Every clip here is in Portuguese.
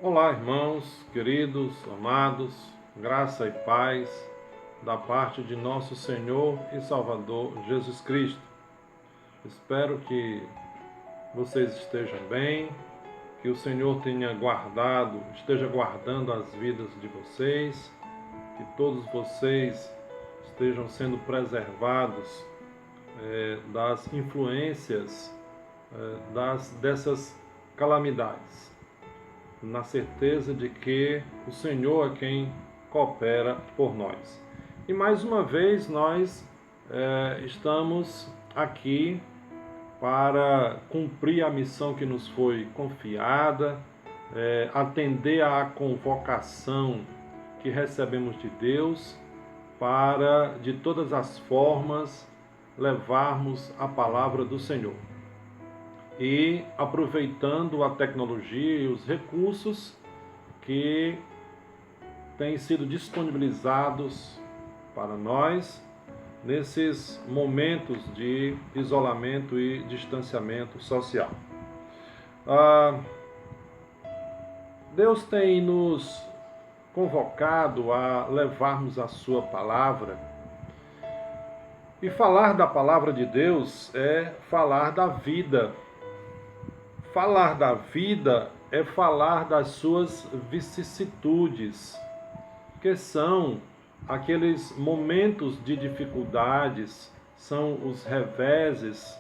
Olá, irmãos, queridos, amados, graça e paz da parte de nosso Senhor e Salvador Jesus Cristo. Espero que vocês estejam bem, que o Senhor esteja guardando as vidas de vocês, que todos vocês estejam sendo preservados das influências dessas calamidades, na certeza de que o Senhor é quem coopera por nós. E mais uma vez nós estamos aqui para cumprir a missão que nos foi confiada, atender à convocação que recebemos de Deus para, de todas as formas, levarmos a palavra do Senhor. E aproveitando a tecnologia e os recursos que têm sido disponibilizados para nós nesses momentos de isolamento e distanciamento social. Deus tem nos convocado a levarmos a sua palavra, e falar da palavra de Deus é falar da vida. Falar da vida é falar das suas vicissitudes, que são aqueles momentos de dificuldades, são os reveses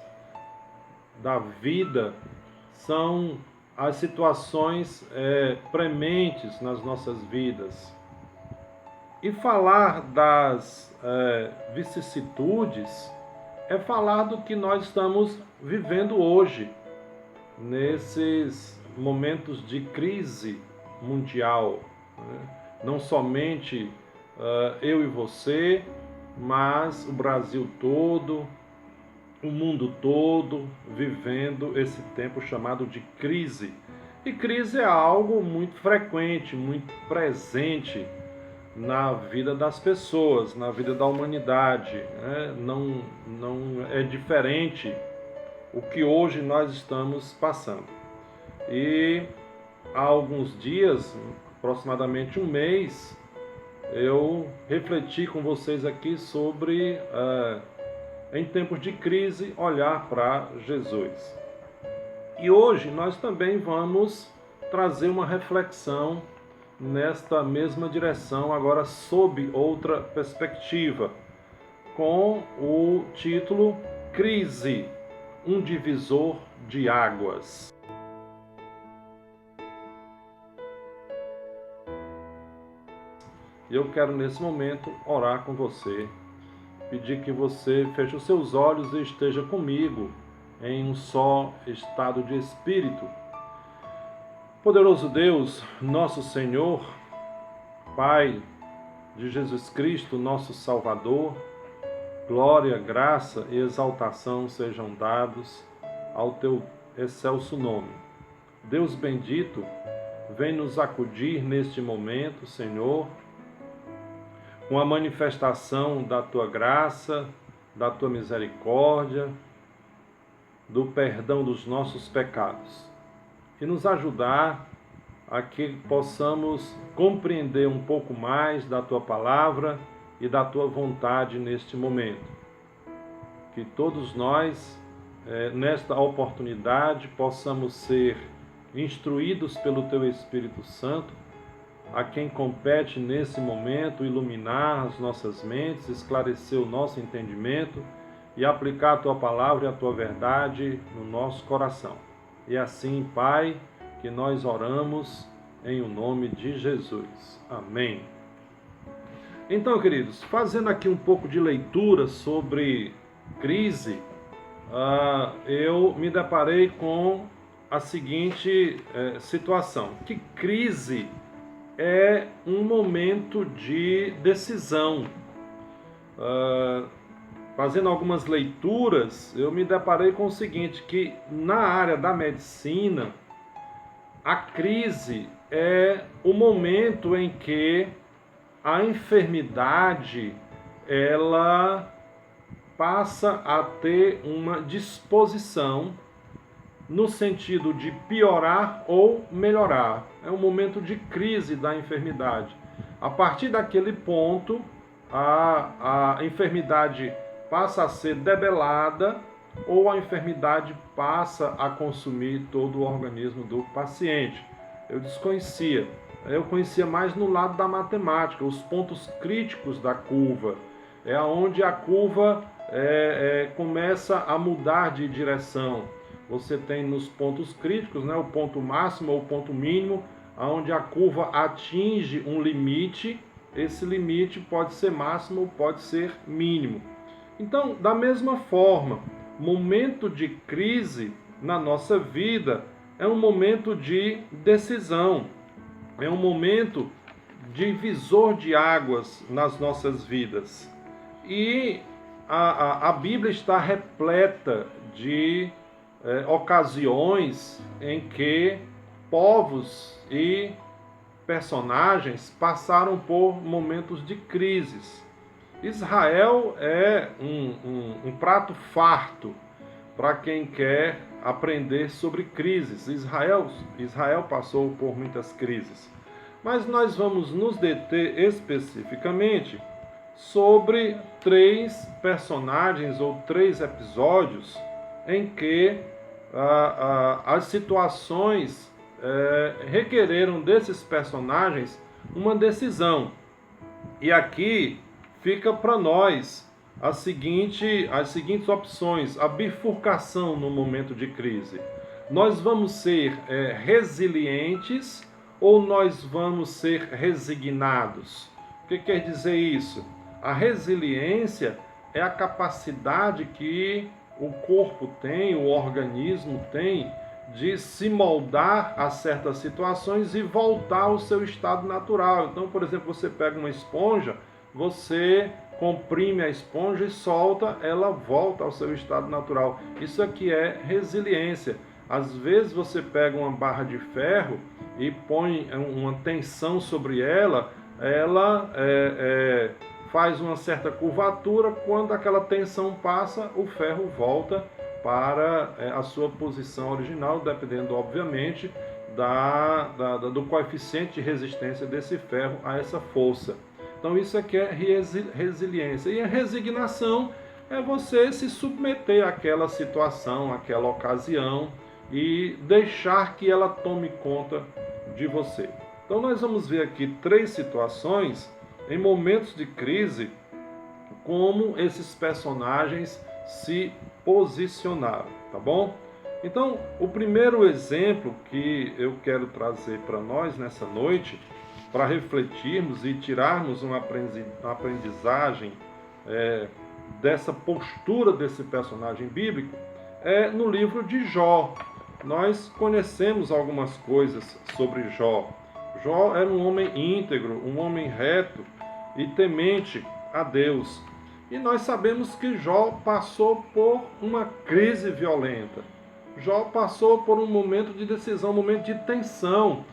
da vida, são as situações prementes nas nossas vidas. E falar das vicissitudes é falar do que nós estamos vivendo hoje, nesses momentos de crise mundial, né? Não somente eu e você, mas o Brasil todo, o mundo todo, vivendo esse tempo chamado de crise. E crise é algo muito frequente, muito presente na vida das pessoas, na vida da humanidade, né? Não é diferente o que hoje nós estamos passando. E há alguns dias, aproximadamente um mês, eu refleti com vocês aqui sobre, em tempos de crise, olhar para Jesus. E hoje nós também vamos trazer uma reflexão nesta mesma direção, agora sob outra perspectiva, com o título Crise, um divisor de águas. Eu quero nesse momento orar com você, pedir que você feche os seus olhos e esteja comigo em um só estado de espírito. Poderoso Deus, nosso Senhor, Pai de Jesus Cristo, nosso Salvador, glória, graça e exaltação sejam dados ao teu excelso nome. Deus bendito, vem nos acudir neste momento, Senhor, com a manifestação da tua graça, da tua misericórdia, do perdão dos nossos pecados. E nos ajudar a que possamos compreender um pouco mais da tua palavra e da tua vontade neste momento. Que todos nós, nesta oportunidade, possamos ser instruídos pelo teu Espírito Santo, a quem compete nesse momento iluminar as nossas mentes, esclarecer o nosso entendimento e aplicar a tua palavra e a tua verdade no nosso coração. E assim, Pai, que nós oramos em o nome de Jesus. Amém. Então, queridos, fazendo aqui um pouco de leitura sobre crise, eu me deparei com a seguinte situação, que crise é um momento de decisão. Fazendo algumas leituras, eu me deparei com o seguinte, que na área da medicina, a crise é o momento em que a enfermidade ela passa a ter uma disposição no sentido de piorar ou melhorar. É um momento de crise da enfermidade. A partir daquele ponto, a enfermidade passa a ser debelada ou a enfermidade passa a consumir todo o organismo do paciente. Eu desconhecia. Eu conhecia mais no lado da matemática, os pontos críticos da curva. É onde a curva começa a mudar de direção. Você tem nos pontos críticos, né, o ponto máximo ou o ponto mínimo, onde a curva atinge um limite. Esse limite pode ser máximo ou pode ser mínimo. Então, da mesma forma, momento de crise na nossa vida é um momento de decisão, é um momento divisor de águas nas nossas vidas. E a Bíblia está repleta de ocasiões em que povos e personagens passaram por momentos de crises. Israel é um prato farto para quem quer aprender sobre crises. Israel passou por muitas crises. Mas nós vamos nos deter especificamente sobre 3 personagens ou 3 episódios em que as situações requereram desses personagens uma decisão. E aqui fica para nós as seguintes opções, a bifurcação no momento de crise. Nós vamos ser resilientes ou nós vamos ser resignados? O que quer dizer isso? A resiliência é a capacidade que o corpo tem, o organismo tem, de se moldar a certas situações e voltar ao seu estado natural. Então, por exemplo, você pega uma esponja, você comprime a esponja e solta, ela volta ao seu estado natural. Isso aqui é resiliência. Às vezes você pega uma barra de ferro e põe uma tensão sobre ela, ela faz uma certa curvatura, quando aquela tensão passa, o ferro volta para a sua posição original, dependendo, obviamente, do coeficiente de resistência desse ferro a essa força. Então isso aqui é resiliência. E a resignação é você se submeter àquela situação, àquela ocasião e deixar que ela tome conta de você. Então nós vamos ver aqui 3 situações em momentos de crise, como esses personagens se posicionaram, tá bom? Então, o primeiro exemplo que eu quero trazer para nós nessa noite, para refletirmos e tirarmos uma aprendizagem dessa postura desse personagem bíblico, é no livro de Jó. Nós conhecemos algumas coisas sobre Jó. Jó era um homem íntegro, um homem reto e temente a Deus. E nós sabemos que Jó passou por uma crise violenta. Jó passou por um momento de decisão, um momento de tensão.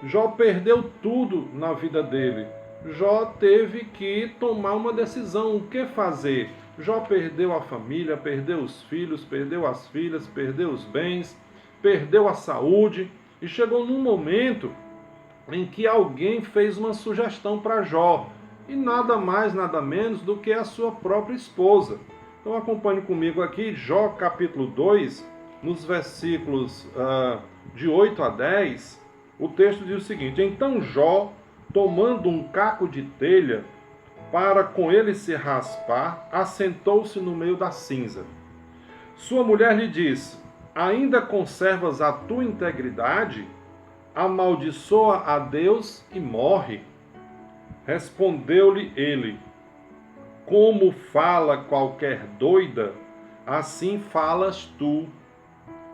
Jó perdeu tudo na vida dele. Jó teve que tomar uma decisão, o que fazer? Jó perdeu a família, perdeu os filhos, perdeu as filhas, perdeu os bens, perdeu a saúde. E chegou num momento em que alguém fez uma sugestão para Jó. E nada mais, nada menos do que a sua própria esposa. Então acompanhe comigo aqui, Jó capítulo 2, nos versículos de 8 a 10, o texto diz o seguinte: Então Jó, tomando um caco de telha, para com ele se raspar, assentou-se no meio da cinza. Sua mulher lhe disse: Ainda conservas a tua integridade? Amaldiçoa a Deus e morre. Respondeu-lhe ele: Como fala qualquer doida, assim falas tu.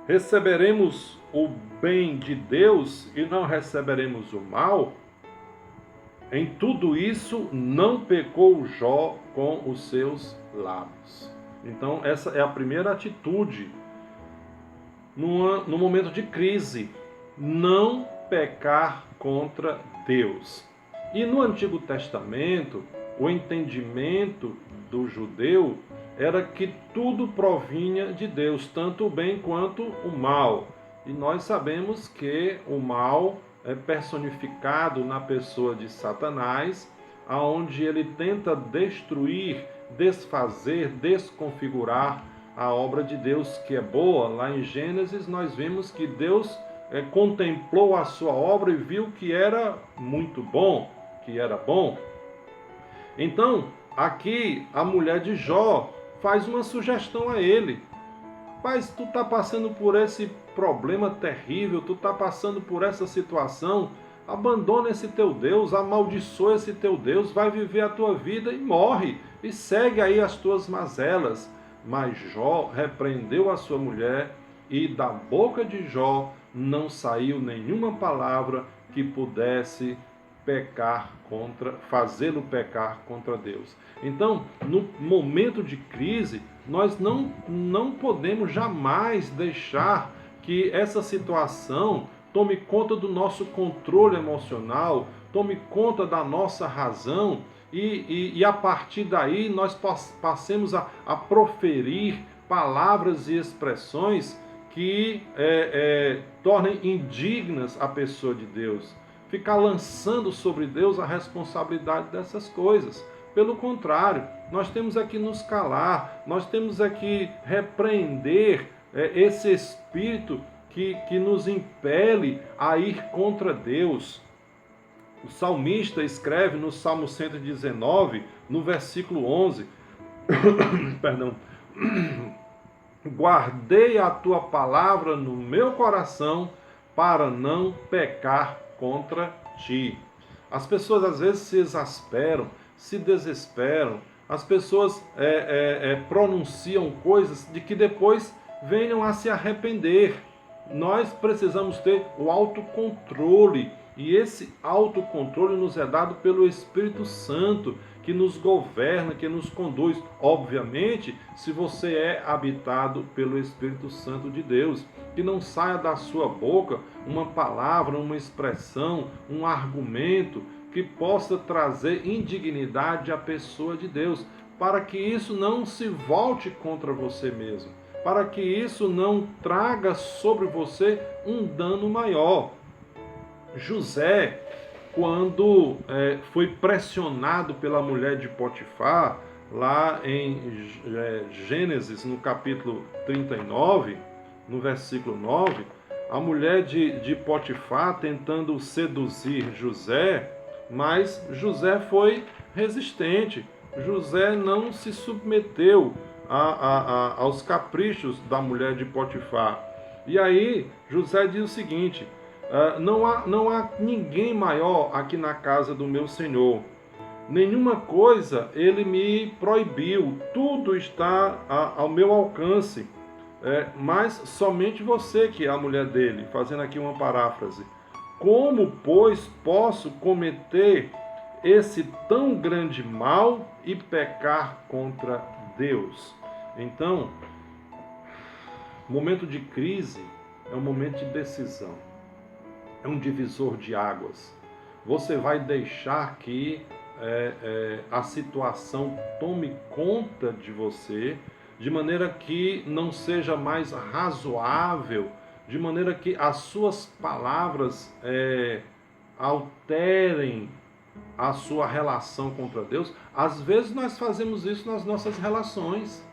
Receberemos o bem de Deus e não receberemos o mal? Em tudo isso não pecou Jó com os seus lábios. Então essa é a primeira atitude no momento de crise: não pecar contra Deus. E no Antigo Testamento, o entendimento do judeu era que tudo provinha de Deus, tanto o bem quanto o mal. E nós sabemos que o mal é personificado na pessoa de Satanás, aonde ele tenta destruir, desfazer, desconfigurar a obra de Deus que é boa. Lá em Gênesis nós vemos que Deus contemplou a sua obra e viu que era muito bom, que era bom. Então, aqui a mulher de Jó faz uma sugestão a ele. Mas tu está passando por esse problema terrível, tu está passando por essa situação, abandona esse teu Deus, amaldiçoa esse teu Deus, vai viver a tua vida e morre, e segue aí as tuas mazelas. Mas Jó repreendeu a sua mulher, e da boca de Jó não saiu nenhuma palavra que pudesse fazê-lo pecar contra Deus. Então, no momento de crise, nós não podemos jamais deixar que essa situação tome conta do nosso controle emocional, tome conta da nossa razão e a partir daí nós passemos a proferir palavras e expressões que tornem indignas a pessoa de Deus. Ficar lançando sobre Deus a responsabilidade dessas coisas. Pelo contrário, nós temos aqui nos calar, nós temos aqui repreender esse espírito que nos impele a ir contra Deus. O salmista escreve no Salmo 119, no versículo 11, perdão, guardei a tua palavra no meu coração para não pecar contra ti. As pessoas às vezes se exasperam, se desesperam, as pessoas pronunciam coisas de que depois venham a se arrepender. Nós precisamos ter o autocontrole, e esse autocontrole nos é dado pelo Espírito Santo, que nos governa, que nos conduz. Obviamente, se você é habitado pelo Espírito Santo de Deus, que não saia da sua boca uma palavra, uma expressão, um argumento que possa trazer indignidade à pessoa de Deus, para que isso não se volte contra você mesmo, para que isso não traga sobre você um dano maior. José, quando foi pressionado pela mulher de Potifar, lá em Gênesis, no capítulo 39, no versículo 9, a mulher de Potifar tentando seduzir José, mas José foi resistente. José não se submeteu aos caprichos da mulher de Potifar. E aí José diz o seguinte: não há ninguém maior aqui na casa do meu senhor. Nenhuma coisa ele me proibiu, tudo está ao meu alcance. Mas somente você, que é a mulher dele, fazendo aqui uma paráfrase. Como, pois, posso cometer esse tão grande mal e pecar contra Deus? Então, momento de crise é um momento de decisão, é um divisor de águas. Você vai deixar que a situação tome conta de você, de maneira que não seja mais razoável, de maneira que as suas palavras alterem a sua relação contra Deus. Às vezes nós fazemos isso nas nossas relações.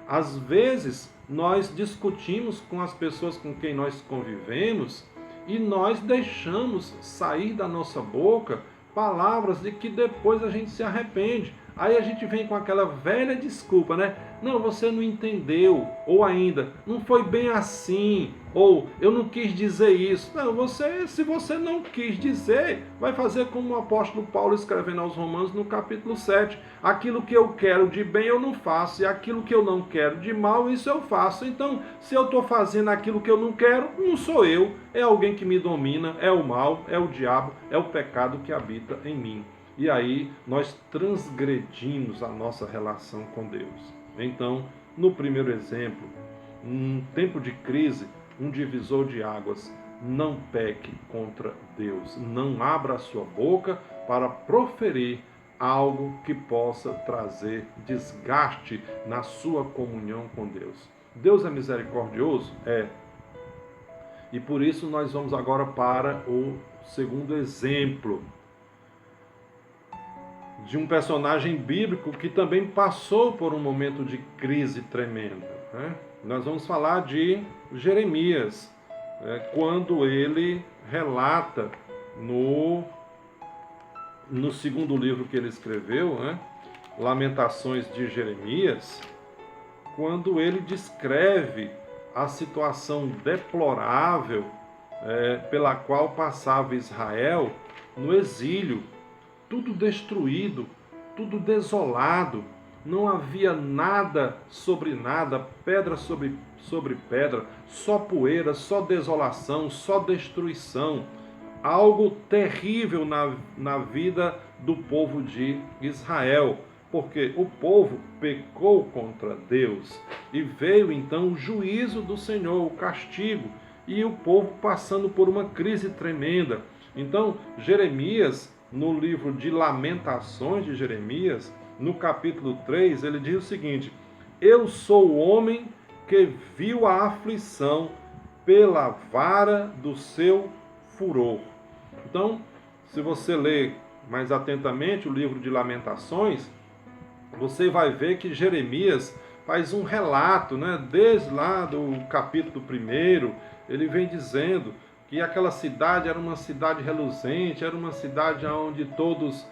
Às vezes nós discutimos com as pessoas com quem nós convivemos e nós deixamos sair da nossa boca palavras de que depois a gente se arrepende. Aí a gente vem com aquela velha desculpa, né? Não, você não entendeu, ou ainda, não foi bem assim, ou eu não quis dizer isso. Não, se você não quis dizer, vai fazer como o apóstolo Paulo escrevendo aos Romanos no capítulo 7. Aquilo que eu quero de bem eu não faço, e aquilo que eu não quero de mal, isso eu faço. Então, se eu estou fazendo aquilo que eu não quero, não sou eu, é alguém que me domina, é o mal, é o diabo, é o pecado que habita em mim. E aí nós transgredimos a nossa relação com Deus. Então, no primeiro exemplo, um tempo de crise, um divisor de águas, não peque contra Deus. Não abra a sua boca para proferir algo que possa trazer desgaste na sua comunhão com Deus. Deus é misericordioso? É. E por isso nós vamos agora para o segundo exemplo de um personagem bíblico que também passou por um momento de crise tremenda, né? Nós vamos falar de Jeremias, quando ele relata no segundo livro que ele escreveu, né, Lamentações de Jeremias, quando ele descreve a situação deplorável pela qual passava Israel no exílio, tudo destruído, tudo desolado, não havia nada sobre nada, pedra sobre pedra, só poeira, só desolação, só destruição. Algo terrível na vida do povo de Israel, porque o povo pecou contra Deus e veio então o juízo do Senhor, o castigo, e o povo passando por uma crise tremenda. Então, Jeremias, no livro de Lamentações de Jeremias, no capítulo 3, ele diz o seguinte: eu sou o homem que viu a aflição pela vara do seu furor. Então, se você ler mais atentamente o livro de Lamentações, você vai ver que Jeremias faz um relato, né? Desde lá do capítulo 1, ele vem dizendo que aquela cidade era uma cidade reluzente, era uma cidade onde todos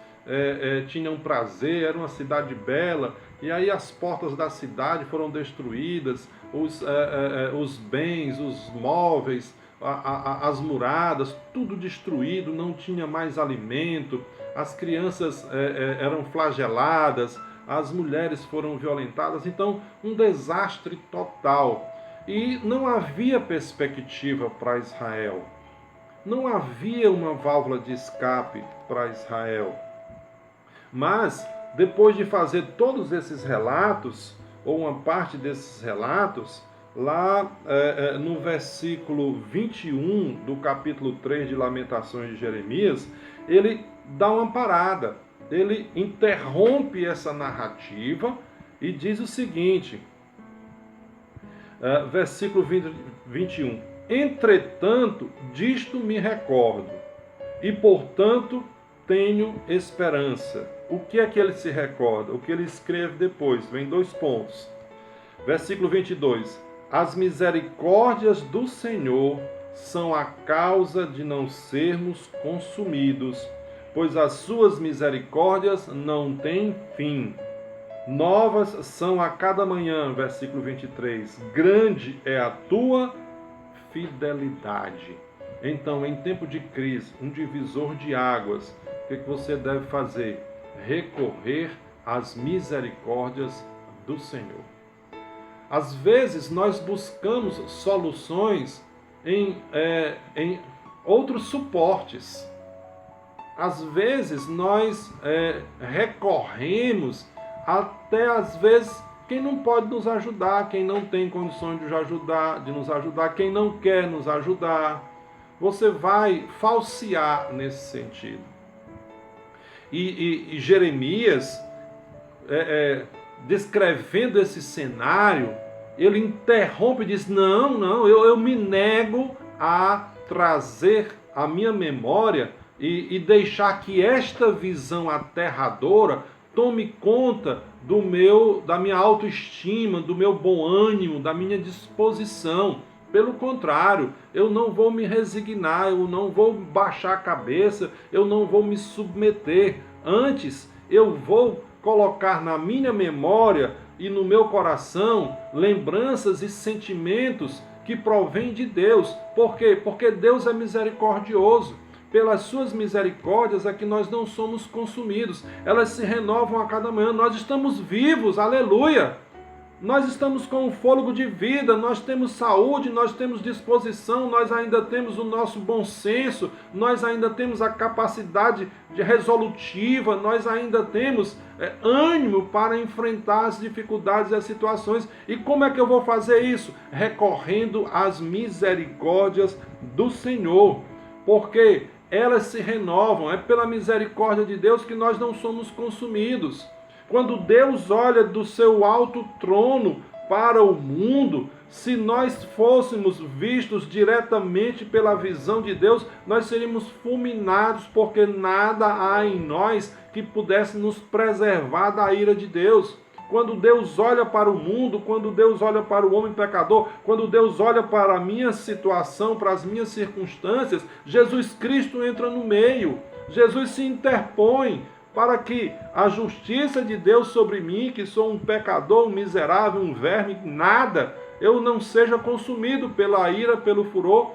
tinham prazer, era uma cidade bela, e aí as portas da cidade foram destruídas, os bens, os móveis, as muradas, tudo destruído, não tinha mais alimento, as crianças eram flageladas, as mulheres foram violentadas, então um desastre total. E não havia perspectiva para Israel, não havia uma válvula de escape para Israel. Mas, depois de fazer todos esses relatos, ou uma parte desses relatos, lá no versículo 21 do capítulo 3 de Lamentações de Jeremias, ele dá uma parada, ele interrompe essa narrativa e diz o seguinte, versículo 21, entretanto, disto me recordo, e portanto tenho esperança. O que é que ele se recorda? O que ele escreve depois? Vem 2 pontos. Versículo 22. As misericórdias do Senhor são a causa de não sermos consumidos, pois as suas misericórdias não têm fim. Novas são a cada manhã, versículo 23. Grande é a tua fidelidade. Então, em tempo de crise, um divisor de águas, o que você deve fazer? Recorrer às misericórdias do Senhor. Às vezes nós buscamos soluções em outros suportes. Às vezes nós recorremos até às vezes quem não pode nos ajudar, quem não tem condições de nos ajudar, quem não quer nos ajudar. Você vai falsear nesse sentido. E Jeremias, descrevendo esse cenário, ele interrompe e diz, não, eu me nego a trazer a minha memória e deixar que esta visão aterradora tome conta da minha autoestima, do meu bom ânimo, da minha disposição. Pelo contrário, eu não vou me resignar, eu não vou baixar a cabeça, eu não vou me submeter. Antes, eu vou colocar na minha memória e no meu coração lembranças e sentimentos que provêm de Deus. Por quê? Porque Deus é misericordioso. Pelas suas misericórdias é que nós não somos consumidos. Elas se renovam a cada manhã. Nós estamos vivos, aleluia! Nós estamos com o fôlego de vida, nós temos saúde, nós temos disposição, nós ainda temos o nosso bom senso, nós ainda temos a capacidade resolutiva, nós ainda temos ânimo para enfrentar as dificuldades e as situações. E como é que eu vou fazer isso? Recorrendo às misericórdias do Senhor. Porque elas se renovam. É pela misericórdia de Deus que nós não somos consumidos. Quando Deus olha do seu alto trono para o mundo, se nós fôssemos vistos diretamente pela visão de Deus, nós seríamos fulminados, porque nada há em nós que pudesse nos preservar da ira de Deus. Quando Deus olha para o mundo, quando Deus olha para o homem pecador, quando Deus olha para a minha situação, para as minhas circunstâncias, Jesus Cristo entra no meio. Jesus se interpõe para que a justiça de Deus sobre mim, que sou um pecador, um miserável, um verme, nada, eu não seja consumido pela ira, pelo furor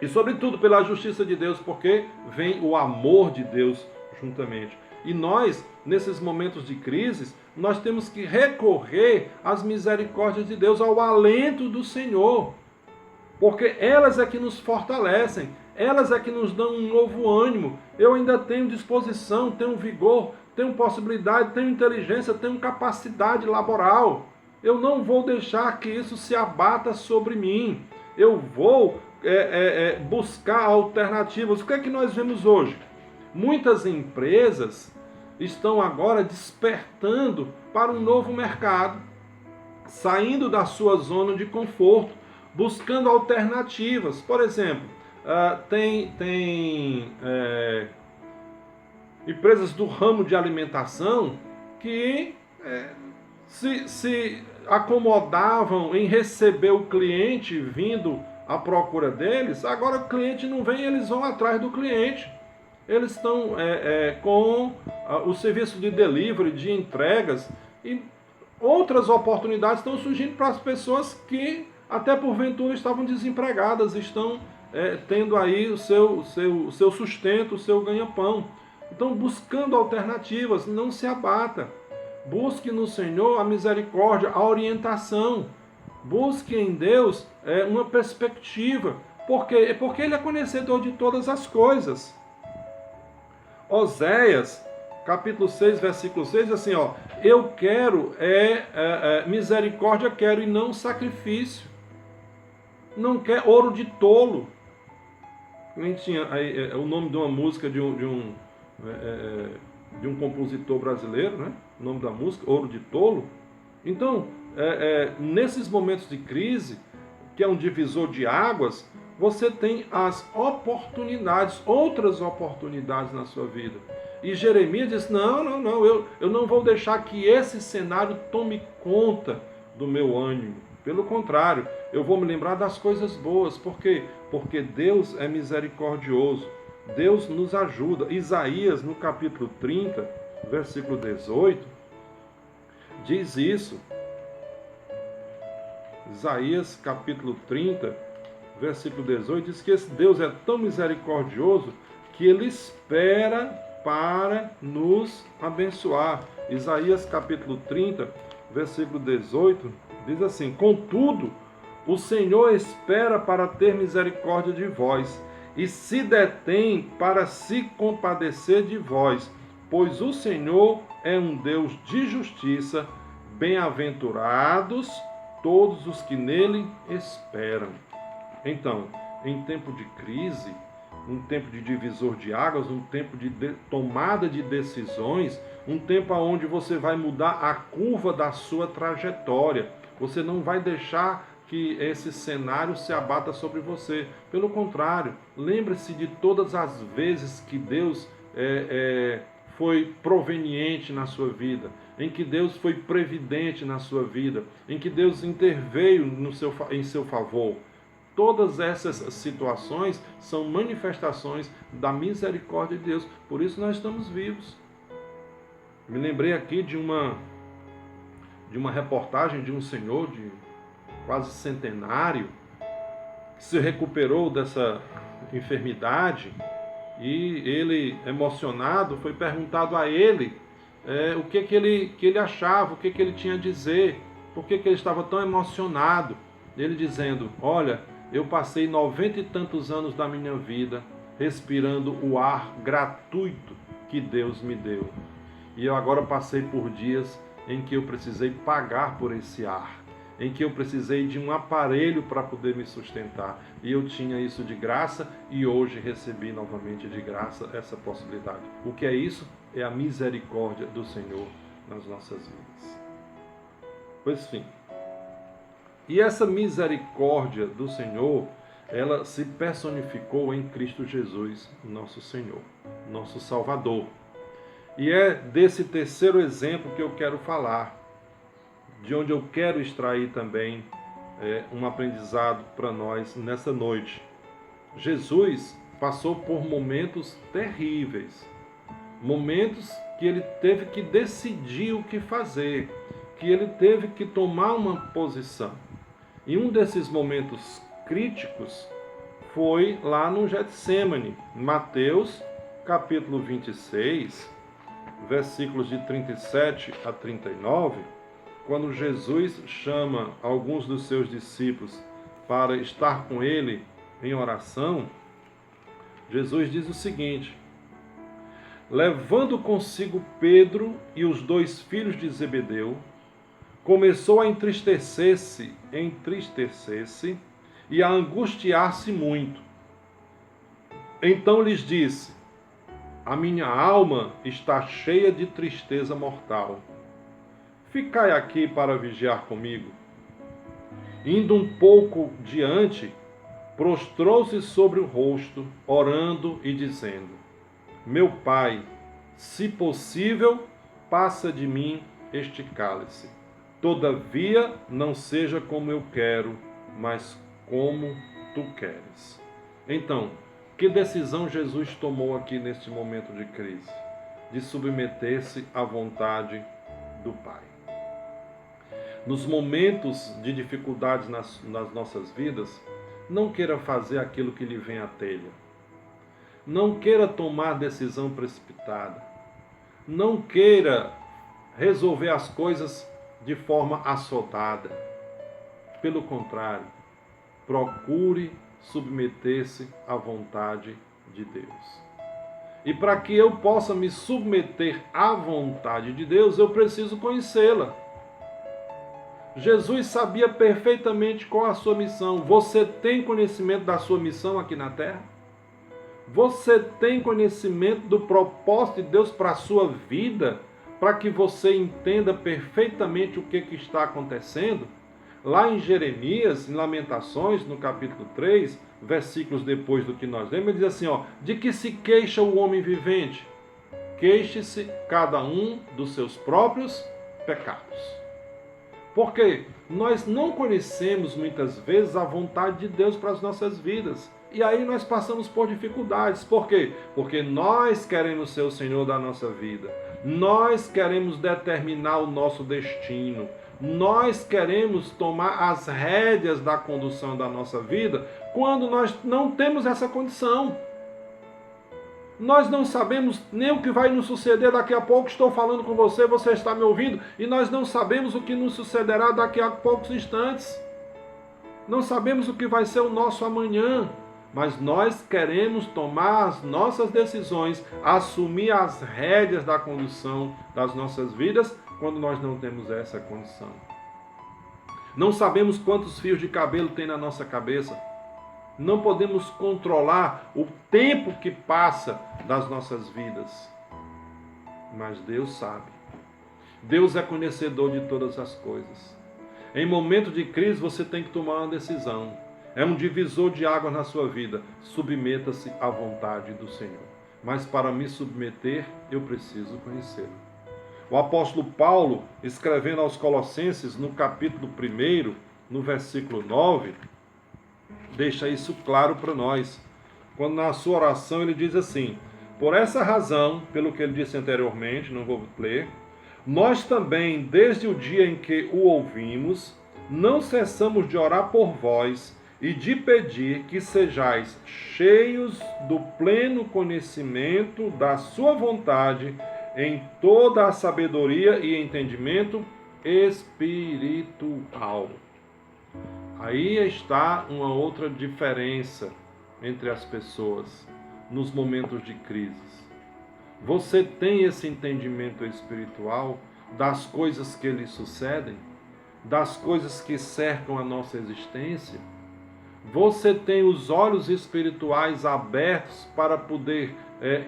e, sobretudo, pela justiça de Deus, porque vem o amor de Deus juntamente. E nós, nesses momentos de crise, nós temos que recorrer às misericórdias de Deus, ao alento do Senhor, porque elas é que nos fortalecem, elas é que nos dão um novo ânimo. Eu ainda tenho disposição, tenho vigor, tenho possibilidade, tenho inteligência, tenho capacidade laboral. Eu não vou deixar que isso se abata sobre mim. Eu vou buscar alternativas. O que é que nós vemos hoje? Muitas empresas estão agora despertando para um novo mercado, saindo da sua zona de conforto, buscando alternativas. Por exemplo, tem empresas do ramo de alimentação que se acomodavam em receber o cliente vindo à procura deles. Agora o cliente não vem, eles vão atrás do cliente. Eles estão com o serviço de delivery, de entregas, e outras oportunidades estão surgindo para as pessoas que até porventura estavam desempregadas, estão tendo aí o seu sustento, o seu ganha-pão. Então, buscando alternativas, não se abata. Busque no Senhor a misericórdia, a orientação. Busque em Deus uma perspectiva. Por quê? Porque Ele é conhecedor de todas as coisas. Oséias, capítulo 6, versículo 6, diz assim, eu quero misericórdia, quero e não sacrifício. Não quer ouro de tolo. Nem tinha o nome de uma música de um compositor brasileiro, né? O nome da música, Ouro de Tolo. Então, nesses momentos de crise, que é um divisor de águas, você tem as oportunidades, outras oportunidades na sua vida. E Jeremias diz, não, eu não vou deixar que esse cenário tome conta do meu ânimo. Pelo contrário, eu vou me lembrar das coisas boas. Por quê? Porque Deus é misericordioso. Deus nos ajuda. Isaías, no capítulo 30, versículo 18, diz isso. Isaías, capítulo 30, versículo 18, diz que esse Deus é tão misericordioso que Ele espera para nos abençoar. Isaías, capítulo 30, versículo 18, diz assim, contudo, o Senhor espera para ter misericórdia de vós, e se detém para se compadecer de vós, pois o Senhor é um Deus de justiça, bem-aventurados todos os que nele esperam. Então, em tempo de crise, um tempo de divisor de águas, um tempo de tomada de decisões, um tempo onde você vai mudar a curva da sua trajetória. Você não vai deixar que esse cenário se abata sobre você. Pelo contrário, lembre-se de todas as vezes que Deus foi proveniente na sua vida, em que Deus foi previdente na sua vida, em que Deus interveio em seu favor. Todas essas situações são manifestações da misericórdia de Deus. Por isso nós estamos vivos. Me lembrei aqui de uma reportagem de um senhor de quase centenário que se recuperou dessa enfermidade, e ele, emocionado, foi perguntado a ele o que ele achava, o que ele tinha a dizer, por que ele estava tão emocionado. Ele dizendo, olha, eu passei 90 e tantos anos da minha vida respirando o ar gratuito que Deus me deu. E eu agora passei por dias em que eu precisei pagar por esse ar. em que eu precisei de um aparelho para poder me sustentar. E eu tinha isso de graça e hoje recebi novamente de graça essa possibilidade. O que é isso? É a misericórdia do Senhor nas nossas vidas. Pois fim. E essa misericórdia do Senhor, ela se personificou em Cristo Jesus, nosso Senhor, nosso Salvador. E é desse terceiro exemplo que eu quero falar, de onde eu quero extrair também um aprendizado para nós nessa noite. Jesus passou por momentos terríveis, momentos que ele teve que decidir o que fazer, que ele teve que tomar uma posição. E um desses momentos críticos foi lá no Getsêmani, Mateus capítulo 26, versículos de 37 a 39, quando Jesus chama alguns dos seus discípulos para estar com ele em oração, Jesus diz o seguinte: levando consigo Pedro e os 2 filhos de Zebedeu, começou a entristecer-se e a angustiar-se muito. Então lhes disse: a minha alma está cheia de tristeza mortal. Ficai aqui para vigiar comigo. Indo um pouco diante, prostrou-se sobre o rosto, orando e dizendo: meu Pai, se possível, passa de mim este cálice. Todavia, não seja como eu quero, mas como tu queres. Então, que decisão Jesus tomou aqui neste momento de crise? De submeter-se à vontade do Pai. Nos momentos de dificuldades nas nossas vidas, não queira fazer aquilo que lhe vem à telha. Não queira tomar decisão precipitada. Não queira resolver as coisas de forma assodada. Pelo contrário, procure submeter-se à vontade de Deus. E para que eu possa me submeter à vontade de Deus, eu preciso conhecê-la. Jesus sabia perfeitamente qual a sua missão. Você tem conhecimento da sua missão aqui na Terra? Você tem conhecimento do propósito de Deus para a sua vida? Para que você entenda perfeitamente o que está acontecendo? Lá em Jeremias, em Lamentações, no capítulo 3, versículos depois do que nós lemos, ele diz assim, de que se queixa o homem vivente? Queixe-se cada um dos seus próprios pecados. Porque nós não conhecemos muitas vezes a vontade de Deus para as nossas vidas. E aí nós passamos por dificuldades. Por quê? Porque nós queremos ser o Senhor da nossa vida. Nós queremos determinar o nosso destino. Nós queremos tomar as rédeas da condução da nossa vida quando nós não temos essa condição. Nós não sabemos nem o que vai nos suceder daqui a pouco. Estou falando com você, você está me ouvindo, e nós não sabemos o que nos sucederá daqui a poucos instantes. Não sabemos o que vai ser o nosso amanhã, mas nós queremos tomar as nossas decisões, assumir as rédeas da condução das nossas vidas quando nós não temos essa condição. Não sabemos quantos fios de cabelo tem na nossa cabeça. Não podemos controlar o tempo que passa das nossas vidas. Mas Deus sabe. Deus é conhecedor de todas as coisas. Em momento de crise você tem que tomar uma decisão. É um divisor de águas na sua vida. Submeta-se à vontade do Senhor. Mas para me submeter, eu preciso conhecê-lo. O apóstolo Paulo, escrevendo aos Colossenses, no capítulo 1, no versículo 9, deixa isso claro para nós. Quando na sua oração ele diz assim: por essa razão, pelo que ele disse anteriormente, não vou ler, nós também, desde o dia em que o ouvimos, não cessamos de orar por vós e de pedir que sejais cheios do pleno conhecimento da sua vontade em toda a sabedoria e entendimento espiritual. Aí está uma outra diferença entre as pessoas nos momentos de crises. Você tem esse entendimento espiritual das coisas que lhe sucedem? das coisas que cercam a nossa existência? Você tem os olhos espirituais abertos para poder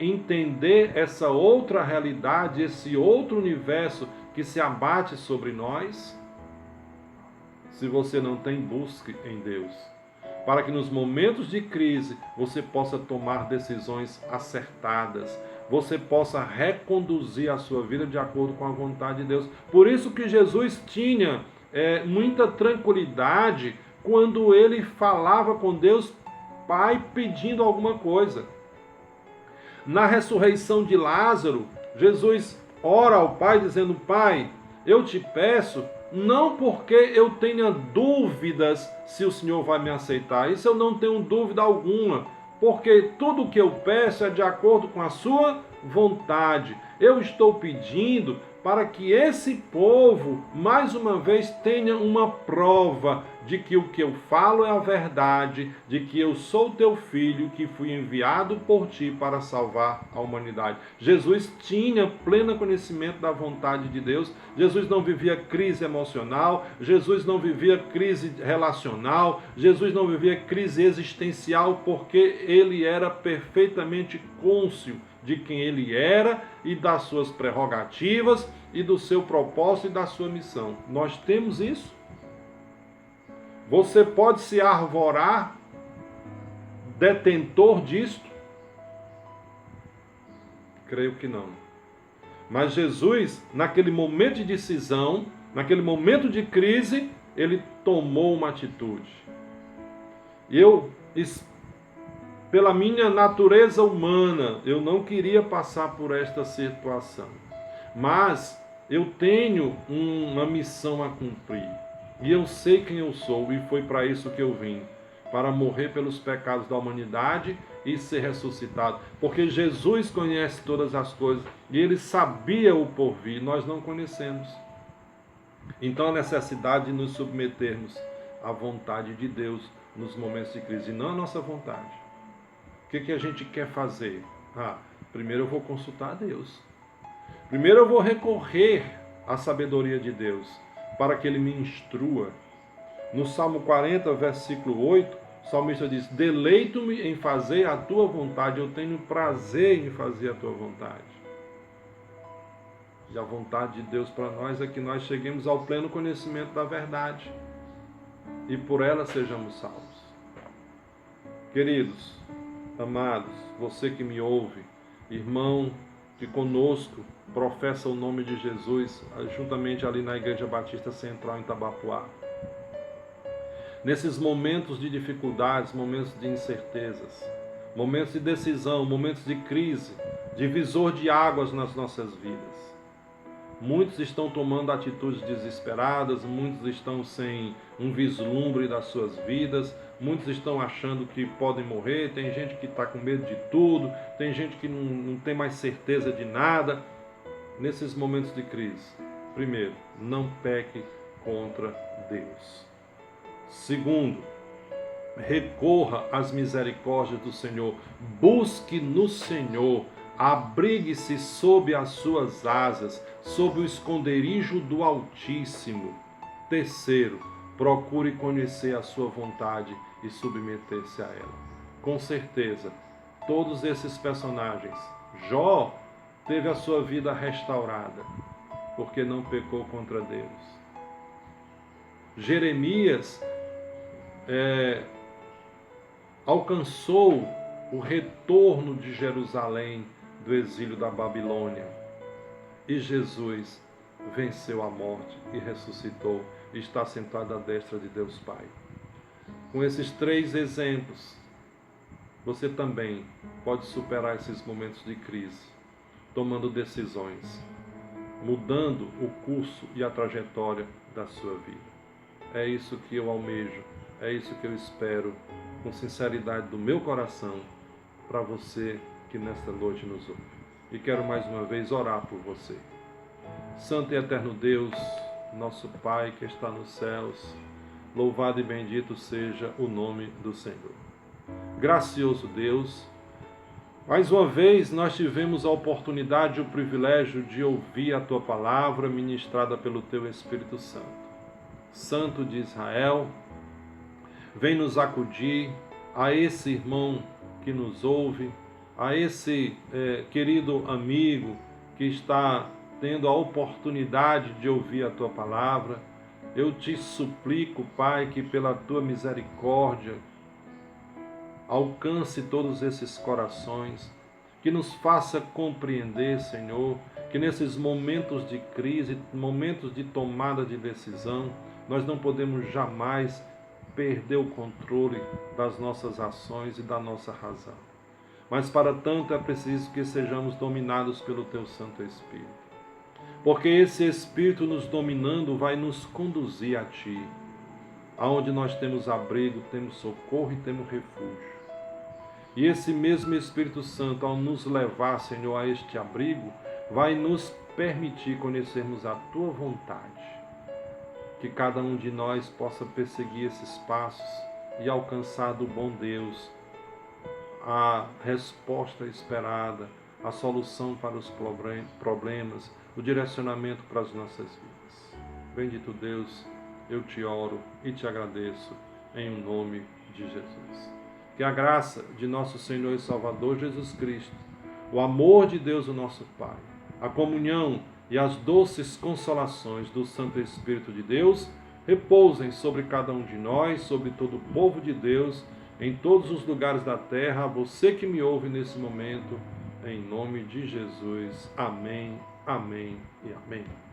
entender essa outra realidade, esse outro universo que se abate sobre nós? Se você não tem, busque em Deus, para que nos momentos de crise você possa tomar decisões acertadas, você possa reconduzir a sua vida de acordo com a vontade de Deus. Por isso que Jesus tinha muita tranquilidade quando ele falava com Deus Pai pedindo alguma coisa. Na ressurreição de Lázaro, Jesus ora ao Pai dizendo: Pai, eu te peço, não porque eu tenha dúvidas se o Senhor vai me aceitar, isso eu não tenho dúvida alguma, porque tudo o que eu peço é de acordo com a sua vontade. Eu estou pedindo para que esse povo, mais uma vez, tenha uma prova de que o que eu falo é a verdade, de que eu sou teu filho, que fui enviado por ti para salvar a humanidade. Jesus tinha pleno conhecimento da vontade de Deus. Jesus não vivia crise emocional, Jesus não vivia crise relacional, Jesus não vivia crise existencial, porque ele era perfeitamente cônscio de quem ele era e das suas prerrogativas e do seu propósito e da sua missão. Nós temos isso? Você pode se arvorar detentor disto? Creio que não. Mas Jesus, naquele momento de decisão, naquele momento de crise, ele tomou uma atitude. Pela minha natureza humana, eu não queria passar por esta situação. Mas eu tenho uma missão a cumprir. E eu sei quem eu sou, e foi para isso que eu vim. Para morrer pelos pecados da humanidade e ser ressuscitado. Porque Jesus conhece todas as coisas, e ele sabia o porvir, nós não conhecemos. Então a necessidade de nos submetermos à vontade de Deus nos momentos de crise, e não à nossa vontade. O que a gente quer fazer? Primeiro eu vou consultar a Deus. Primeiro eu vou recorrer à sabedoria de Deus, para que Ele me instrua. No Salmo 40, versículo 8, o salmista diz: deleito-me em fazer a tua vontade, eu tenho prazer em fazer a tua vontade. E a vontade de Deus para nós é que nós cheguemos ao pleno conhecimento da verdade e por ela sejamos salvos. Queridos, amados, você que me ouve, irmão que conosco professa o nome de Jesus, juntamente ali na Igreja Batista Central em Tabapuá. Nesses momentos de dificuldades, momentos de incertezas, momentos de decisão, momentos de crise, divisor de águas nas nossas vidas. Muitos estão tomando atitudes desesperadas, muitos estão sem um vislumbre das suas vidas, muitos estão achando que podem morrer, tem gente que está com medo de tudo, tem gente que não tem mais certeza de nada. Nesses momentos de crise, primeiro, não peque contra Deus. Segundo, recorra às misericórdias do Senhor, busque no Senhor, abrigue-se sob as suas asas, sob o esconderijo do Altíssimo. Terceiro, procure conhecer a sua vontade e submeter-se a ela. Com certeza, todos esses personagens, Jó teve a sua vida restaurada, porque não pecou contra Deus. Jeremias alcançou o retorno de Jerusalém do exílio da Babilônia. E Jesus venceu a morte e ressuscitou e está sentado à destra de Deus Pai. Com esses 3 exemplos, você também pode superar esses momentos de crise, tomando decisões, mudando o curso e a trajetória da sua vida. É isso que eu almejo, é isso que eu espero, com sinceridade do meu coração, para você que nesta noite nos ouve. E quero mais uma vez orar por você. Santo e eterno Deus, nosso Pai que está nos céus, louvado e bendito seja o nome do Senhor. Gracioso Deus, mais uma vez nós tivemos a oportunidade e o privilégio de ouvir a Tua palavra ministrada pelo Teu Espírito Santo. Santo de Israel, vem nos acudir, a esse irmão que nos ouve, a esse querido amigo que está tendo a oportunidade de ouvir a Tua palavra. Eu te suplico, Pai, que pela Tua misericórdia alcance todos esses corações, que nos faça compreender, Senhor, que nesses momentos de crise, momentos de tomada de decisão, nós não podemos jamais perder o controle das nossas ações e da nossa razão. Mas para tanto é preciso que sejamos dominados pelo Teu Santo Espírito. Porque esse Espírito nos dominando vai nos conduzir a Ti, aonde nós temos abrigo, temos socorro e temos refúgio. E esse mesmo Espírito Santo, ao nos levar, Senhor, a este abrigo, vai nos permitir conhecermos a Tua vontade. Que cada um de nós possa perseguir esses passos e alcançar do bom Deus a resposta esperada, a solução para os problemas, o direcionamento para as nossas vidas. Bendito Deus, eu te oro e te agradeço em nome de Jesus. Que a graça de nosso Senhor e Salvador Jesus Cristo, o amor de Deus, o nosso Pai, a comunhão e as doces consolações do Santo Espírito de Deus repousem sobre cada um de nós, sobre todo o povo de Deus, em todos os lugares da terra, a você que me ouve nesse momento, em nome de Jesus. Amém, amém e amém.